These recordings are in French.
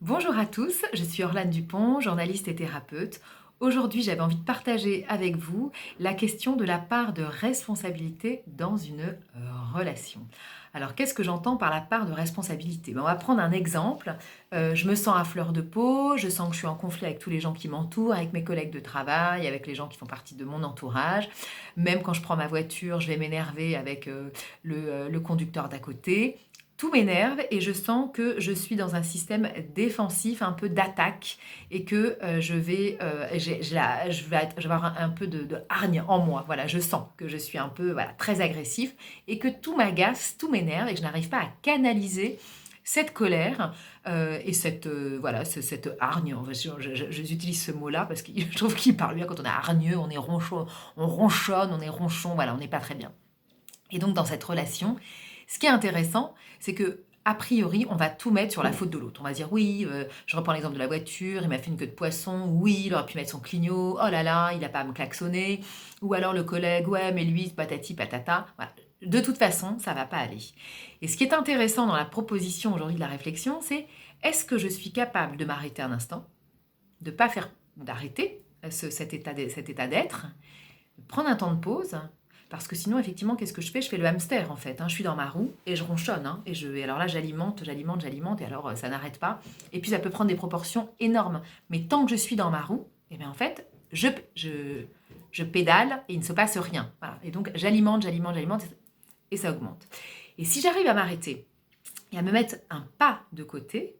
Bonjour à tous, je suis Orlane Dupont, journaliste et thérapeute. Aujourd'hui, j'avais envie de partager avec vous la question de la part de responsabilité dans une relation. Alors, qu'est-ce que j'entends par la part de responsabilité? On va prendre un exemple. Je me sens à fleur de peau, je sens que je suis en conflit avec tous les gens qui m'entourent, avec mes collègues de travail, avec les gens qui font partie de mon entourage. Même quand je prends ma voiture, je vais m'énerver avec le conducteur d'à côté. Tout m'énerve et je sens que je suis dans un système défensif, un peu d'attaque et que je vais avoir un peu de hargne en moi. Voilà, je sens que je suis un peu voilà, très agressif et que tout m'agace, tout m'énerve et que je n'arrive pas à canaliser cette colère et cette hargne. Enfin, j'utilise ce mot-là parce que je trouve qu'il parle bien quand on est hargneux, on est ronchon, on ronchonne, on est ronchon, voilà, on n'est pas très bien. Et donc dans cette relation, ce qui est intéressant, c'est que a priori, on va tout mettre sur la faute de l'autre. On va dire oui, je reprends l'exemple de la voiture, il m'a fait une queue de poisson, oui, il aurait pu mettre son clignot, oh là là, il n'a pas à me klaxonner, ou alors le collègue, ouais, mais lui, patati patata. Voilà. De toute façon, ça va pas aller. Et ce qui est intéressant dans la proposition aujourd'hui de la réflexion, c'est est-ce que je suis capable de m'arrêter un instant, de pas faire d'arrêter cet état d'être, de prendre un temps de pause. Parce que sinon, effectivement, qu'est-ce que je fais? Je fais le hamster, en fait. Je suis dans ma roue et je ronchonne. Et alors là, j'alimente, et alors ça n'arrête pas. Et puis, ça peut prendre des proportions énormes. Mais tant que je suis dans ma roue, eh bien, en fait, je pédale et il ne se passe rien. Voilà. Et donc, j'alimente, et ça augmente. Et si j'arrive à m'arrêter et à me mettre un pas de côté,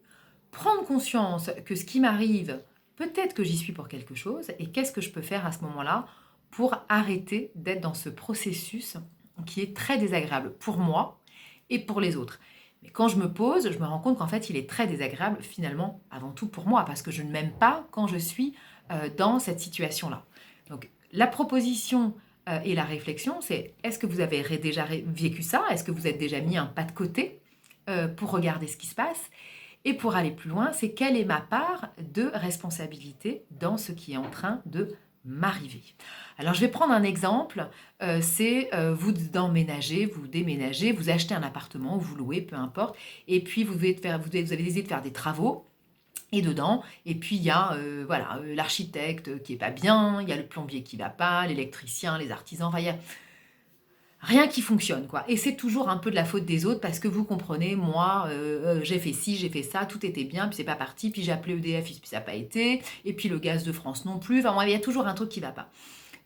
prendre conscience que ce qui m'arrive, peut-être que j'y suis pour quelque chose, et qu'est-ce que je peux faire à ce moment-là pour arrêter d'être dans ce processus qui est très désagréable pour moi et pour les autres. Mais quand je me pose, je me rends compte qu'en fait, il est très désagréable finalement avant tout pour moi, parce que je ne m'aime pas quand je suis dans cette situation-là. Donc la proposition et la réflexion, c'est est-ce que vous avez déjà vécu ça? Est-ce que vous êtes déjà mis un pas de côté pour regarder ce qui se passe? Et pour aller plus loin, c'est quelle est ma part de responsabilité dans ce qui est en train de m'arriver. Alors je vais prendre un exemple, c'est vous d'emménager, vous déménagez, vous achetez un appartement, vous louez, peu importe, et puis vous avez décidé de faire des travaux, et dedans, et puis il y a l'architecte qui est pas bien, il y a le plombier qui va pas, l'électricien, les artisans, enfin il y a rien qui fonctionne, quoi. Et c'est toujours un peu de la faute des autres parce que vous comprenez, moi, j'ai fait ci, j'ai fait ça, tout était bien, puis c'est pas parti, puis j'ai appelé EDF, puis ça n'a pas été, et puis le gaz de France non plus. Enfin, il y a toujours un truc qui va pas.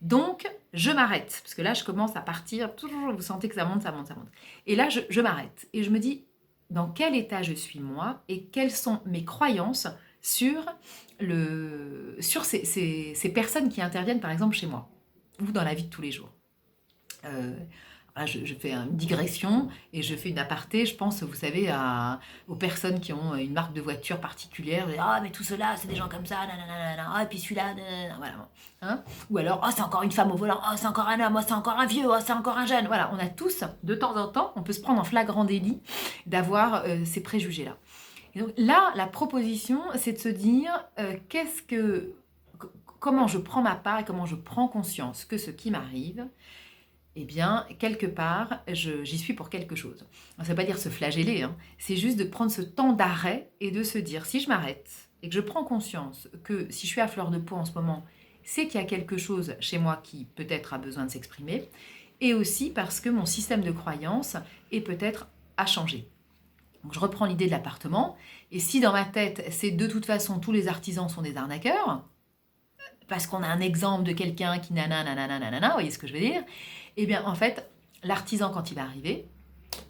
Donc, je m'arrête, parce que là, je commence à partir, toujours, vous sentez que ça monte, ça monte, ça monte. Et là, je m'arrête, et je me dis, dans quel état je suis moi, et quelles sont mes croyances sur, sur ces personnes qui interviennent, par exemple, chez moi, ou dans la vie de tous les jours. Euh, je fais une digression et je fais une aparté. Je pense, vous savez, aux personnes qui ont une marque de voiture particulière. Ah, mais tout cela, c'est des gens comme ça. Nanana, ah, et puis celui-là, nanana, voilà. Hein. Ou alors, oh, c'est encore une femme au volant. Oh, c'est encore un homme. Oh, c'est encore un vieux. Oh, c'est encore un jeune. Voilà, on a tous, de temps en temps, on peut se prendre en flagrant délit d'avoir ces préjugés-là. Et donc là, la proposition, c'est de se dire comment je prends ma part et comment je prends conscience que ce qui m'arrive, eh bien, quelque part, j'y suis pour quelque chose. Ça ne veut pas dire se flageller, hein. C'est juste de prendre ce temps d'arrêt et de se dire, si je m'arrête et que je prends conscience que si je suis à fleur de peau en ce moment, c'est qu'il y a quelque chose chez moi qui peut-être a besoin de s'exprimer, et aussi parce que mon système de croyance est peut-être à changer. Donc je reprends l'idée de l'appartement, et si dans ma tête, c'est de toute façon tous les artisans sont des arnaqueurs, parce qu'on a un exemple de quelqu'un qui nanana, vous voyez ce que je veux dire? Eh bien, en fait, l'artisan, quand il va arriver,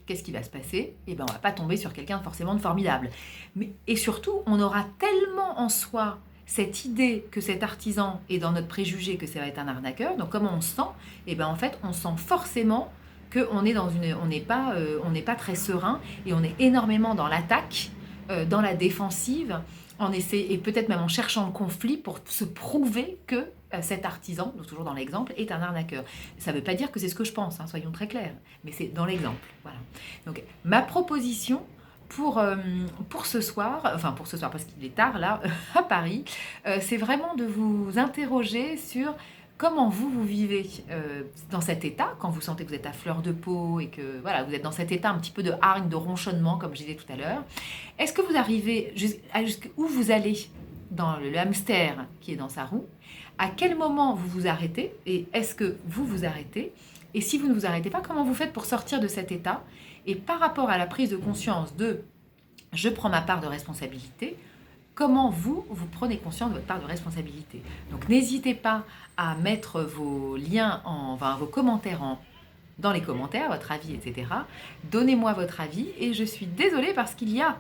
qu'est-ce qui va se passer? Eh bien, on va pas tomber sur quelqu'un forcément de formidable. Et surtout, on aura tellement en soi cette idée que cet artisan est dans notre préjugé que ça va être un arnaqueur. Donc, comment on se sent? Eh bien, en fait, on sent forcément qu'on est on n'est pas très serein et on est énormément dans l'attaque, dans la défensive, et peut-être même en cherchant le conflit pour se prouver que cet artisan, donc toujours dans l'exemple, est un arnaqueur. Ça ne veut pas dire que c'est ce que je pense, hein, soyons très clairs, mais c'est dans l'exemple. Voilà. Donc ma proposition pour ce soir, parce qu'il est tard là, à Paris, c'est vraiment de vous interroger sur comment vous, vous vivez dans cet état, quand vous sentez que vous êtes à fleur de peau et que voilà, vous êtes dans cet état un petit peu de hargne, de ronchonnement, comme je disais tout à l'heure. Est-ce que vous arrivez jusqu'où vous allez dans le hamster qui est dans sa roue? À quel moment vous vous arrêtez? Et est-ce que vous vous arrêtez? Et si vous ne vous arrêtez pas, comment vous faites pour sortir de cet état? Et par rapport à la prise de conscience de je prends ma part de responsabilité, comment vous, vous prenez conscience de votre part de responsabilité. Donc n'hésitez pas à mettre vos liens, enfin vos commentaires dans les commentaires, votre avis, etc. Donnez-moi votre avis et je suis désolée parce qu'il y a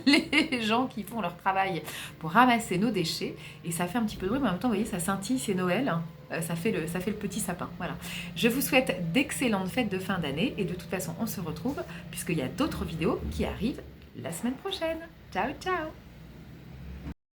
les gens qui font leur travail pour ramasser nos déchets et ça fait un petit peu de bruit, mais en même temps, vous voyez, ça scintille, c'est Noël, hein. Ça fait le petit sapin. Voilà. Je vous souhaite d'excellentes fêtes de fin d'année et de toute façon, on se retrouve puisqu'il y a d'autres vidéos qui arrivent la semaine prochaine. Ciao, ciao!